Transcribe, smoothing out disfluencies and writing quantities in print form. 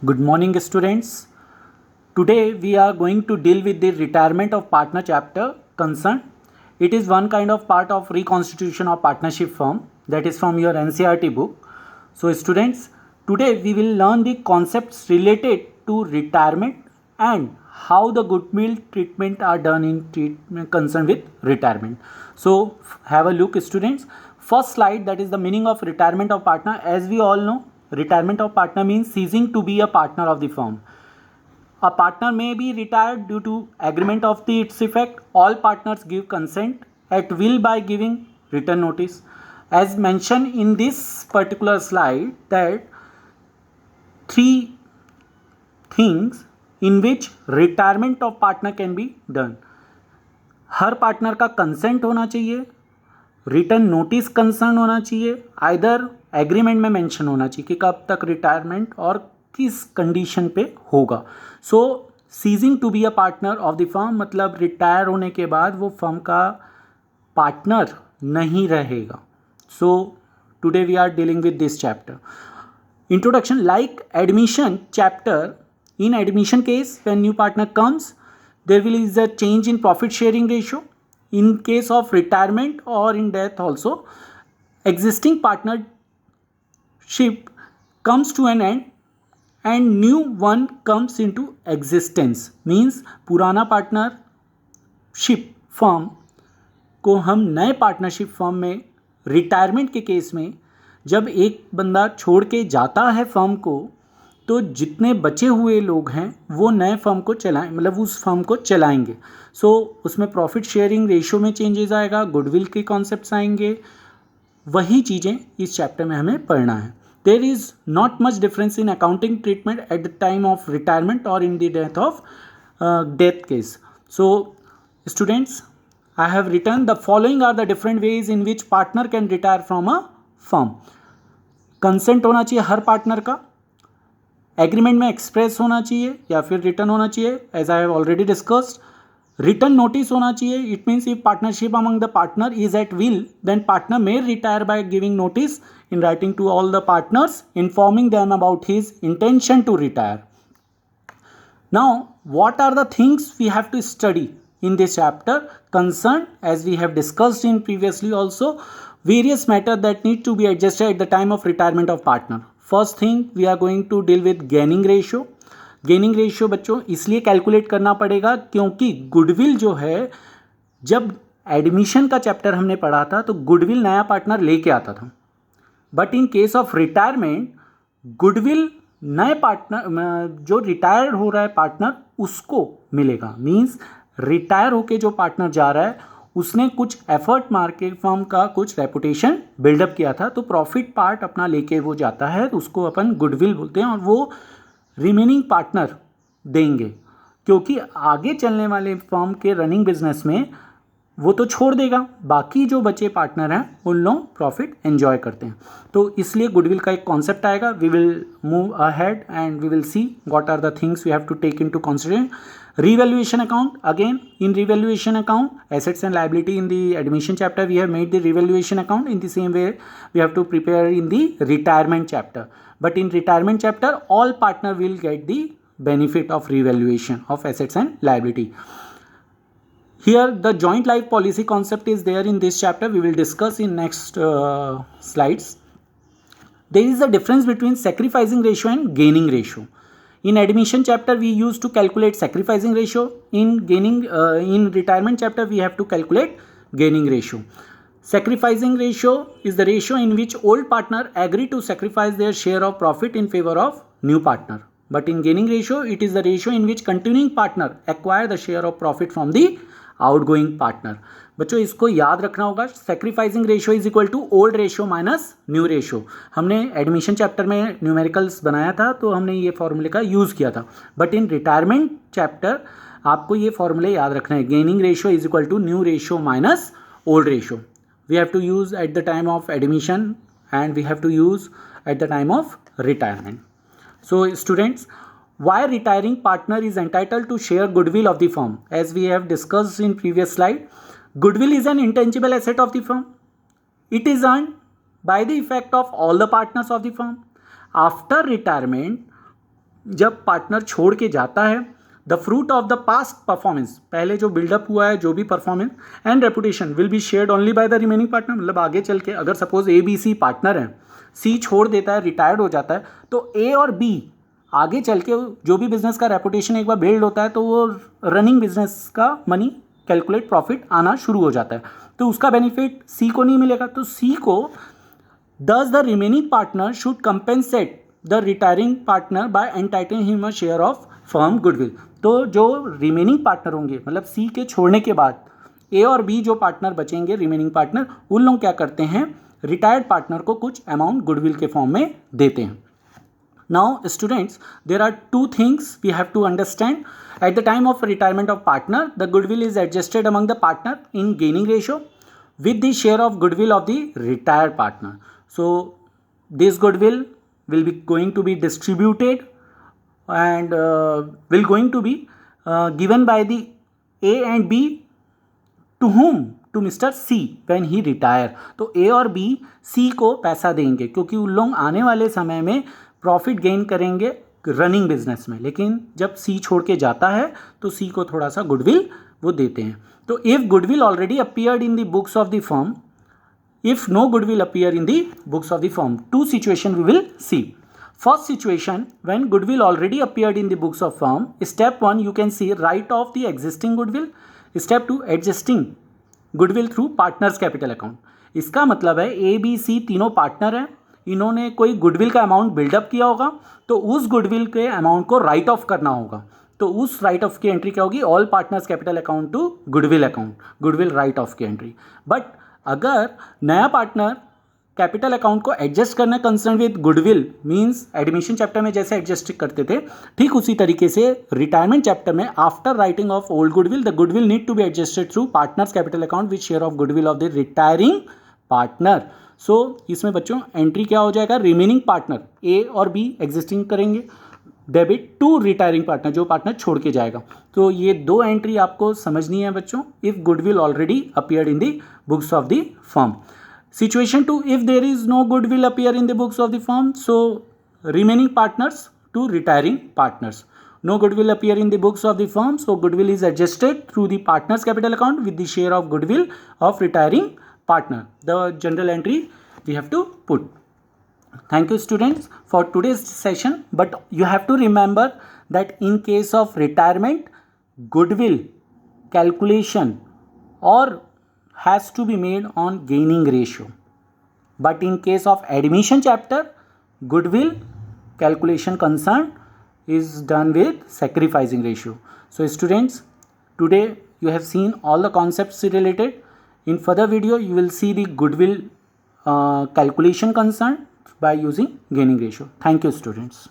Good morning, students. Today we are going to deal with the retirement of partner chapter concern. It is one kind of part of reconstitution of partnership firm that is from your NCERT book. So, students, today we will learn the concepts related to retirement and how the goodwill treatment are done in treatment concern with retirement. So, have a look, students. First slide, that is the meaning of retirement of partner. As we all know, retirement of partner means ceasing to be a partner of the firm. A partner may be retired due to agreement of its effect. All partners give consent at will by giving written notice. As mentioned in this particular slide, that three things in which retirement of partner can be done. Her partner का consent होना चाहिए, return notice concern होना चाहिए, either agreement में mention होना चाहिए कि कब तक रिटायरमेंट और किस कंडीशन पे होगा. So ceasing to be a partner of the firm मतलब रिटायर होने के बाद वो फर्म का पार्टनर नहीं रहेगा. So today we are dealing with this chapter. Introduction. Like admission chapter, in admission case when new partner comes there will is a change in profit sharing ratio. In case of retirement or in death also, existing partnership comes to an end and new one comes into existence. Means पुराना partnership firm को हम नए partnership firm में retirement के case में जब एक बंदा छोड़ के जाता है फर्म को, तो जितने बचे हुए लोग हैं वो नए फर्म को चलाएं, मतलब उस फर्म को चलाएंगे. सो उसमें प्रॉफिट शेयरिंग रेशियो में चेंजेस आएगा, गुडविल के कॉन्सेप्ट्स आएंगे. वही चीज़ें इस चैप्टर में हमें पढ़ना है. There is not much difference in accounting treatment at the time of retirement और in the death of death case. So students, I have written the following are the different ways in which partner can retire from a firm. Consent होना चाहिए हर partner का, agreement में express होना चाहिए या फिर रिटर्न होना चाहिए, as I have already discussed. Return notice होना चाहिए. It means if partnership among the partner is at will then partner may retire by giving notice in writing to all the partners informing them about his intention to retire. Now what are the things we have to study in this chapter? Concern, as we have discussed in previously also, various matters that need to be adjusted at the time of retirement of partner. First thing we are going to deal with gaining ratio. Gaining ratio बच्चों इसलिए calculate करना पड़ेगा क्योंकि goodwill जो है, जब admission का chapter हमने पढ़ा था तो गुडविल नया पार्टनर लेके आता था, but in case of retirement goodwill नए पार्टनर जो रिटायर हो रहा है पार्टनर उसको मिलेगा. मीन्स रिटायर होके जो पार्टनर जा रहा है उसने कुछ एफर्ट मार के फर्म का कुछ रेपुटेशन बिल्डअप किया था, तो प्रॉफिट पार्ट अपना लेके वो जाता है, तो उसको अपन गुडविल बोलते हैं और वो रिमेनिंग पार्टनर देंगे, क्योंकि आगे चलने वाले फर्म के रनिंग बिजनेस में वो तो छोड़ देगा, बाकी जो बचे पार्टनर हैं उन लोग प्रॉफिट एंजॉय करते हैं. तो इसलिए गुडविल का एक कॉन्सेप्ट आएगा. We will move ahead and we will see what are the things we have to take into consideration. Revaluation account. Again, in revaluation account, assets and liability in the admission chapter we have made the revaluation account. In the same way we have to prepare in the retirement chapter, but in retirement chapter all partner will get the benefit of revaluation of assets and liability. Here the joint life policy concept is there in this chapter. We will discuss in next slides. There is a difference between sacrificing ratio and gaining ratio. In admission chapter we used to calculate sacrificing ratio. In retirement chapter we have to calculate gaining ratio. Sacrificing ratio is the ratio in which old partner agree to sacrifice their share of profit in favor of new partner. But in gaining ratio it is the ratio in which continuing partner acquire the share of profit from the outgoing partner. बच्चों इसको याद रखना होगा. Sacrificing ratio is equal to old ratio minus new ratio. हमने admission chapter में numericals बनाया था तो हमने ये फॉर्मूले का यूज़ किया था, बट इन रिटायरमेंट चैप्टर आपको ये फॉर्मूले याद रखना है. Gaining ratio is equal to new ratio minus old ratio. We have to use at the time of admission and we have to use at the time of retirement. So students, why retiring partner is entitled to share goodwill of the firm? As we have discussed in previous slide, goodwill is an intangible asset of the firm. It is earned by the effect of all the partners of the firm. After retirement, जब partner छोड़ के जाता है, the fruit of the past performance, पहले जो buildup हुआ है जो भी performance and reputation will be shared only by the remaining partner. मतलब आगे चल के अगर suppose A B C partner हैं, सी छोड़ देता है, रिटायर्ड हो जाता है, तो ए और बी आगे चल के जो भी बिजनेस का रेपुटेशन एक बार बिल्ड होता है तो वो रनिंग बिजनेस का मनी कैलकुलेट प्रॉफिट आना शुरू हो जाता है, तो उसका बेनिफिट सी को नहीं मिलेगा। तो सी को दस the remaining partner should compensate the retiring partner by entitling him a share of firm goodwill. तो जो रिमेनिंग पार्टनर होंगे, मतलब सी के छोड़ने के बाद ए और बी जो पार्टनर बचेंगे रिमेनिंग पार्टनर, उन लोग क्या करते हैं, रिटायर्ड पार्टनर को कुछ अमाउंट गुडविल के फॉर्म में देते हैं। Now students, there are two things we have to understand. At the time of retirement of partner, the goodwill is adjusted among the partner in gaining ratio with the share of goodwill of the retired partner. So this goodwill will be going to be distributed and will going to be given by the A and B to whom? To mister C when he retire. तो A और B C को पैसा देंगे क्योंकि उन लोग आने वाले समय में प्रॉफिट गेन करेंगे रनिंग बिजनेस में, लेकिन जब सी छोड़ के जाता है तो सी को थोड़ा सा गुडविल वो देते हैं। तो if goodwill already appeared in the books of the firm, if no goodwill appear in the books of the firm, two situation we will see. First situation, when goodwill already appeared in the books of firm, step 1 you can see write off the existing goodwill, step 2 adjusting goodwill through partners capital account। इसका मतलब है ए B सी तीनों partner हैं, इन्होंने कोई goodwill का amount buildup किया होगा, तो उस गुडविल के अमाउंट को राइट ऑफ करना होगा। तो उस राइट ऑफ की एंट्री क्या होगी, all partners capital account to goodwill account, goodwill write off की एंट्री। बट अगर नया पार्टनर कैपिटल अकाउंट को एडजस्ट करना concern with goodwill, means admission chapter में जैसे एडजस्ट करते थे ठीक उसी तरीके से रिटायरमेंट चैप्टर में after writing off old goodwill the goodwill need to be adjusted through partners capital account with share of goodwill of the retiring partner. So इसमें बच्चों एंट्री क्या हो जाएगा, रिमेनिंग पार्टनर ए और बी एग्जिस्टिंग करेंगे, debit to retiring partner जो partner छोड़ के जाएगा। तो ये दो एंट्री आपको समझनी है बच्चों, if goodwill already appeared in the books of the firm. Situation 2, if there is no goodwill appear in the books of the firm, so remaining partners to retiring partners. No goodwill appear in the books of the firm, so goodwill is adjusted through the partners capital account with the share of goodwill of retiring partner. The general entry we have to put. Thank you students for today's session, but you have to remember that in case of retirement, goodwill calculation or has to be made on gaining ratio, but in case of admission chapter, goodwill calculation concern is done with sacrificing ratio. So students, today you have seen all the concepts related. In further video you will see the goodwill calculation concern by using gaining ratio. Thank you students.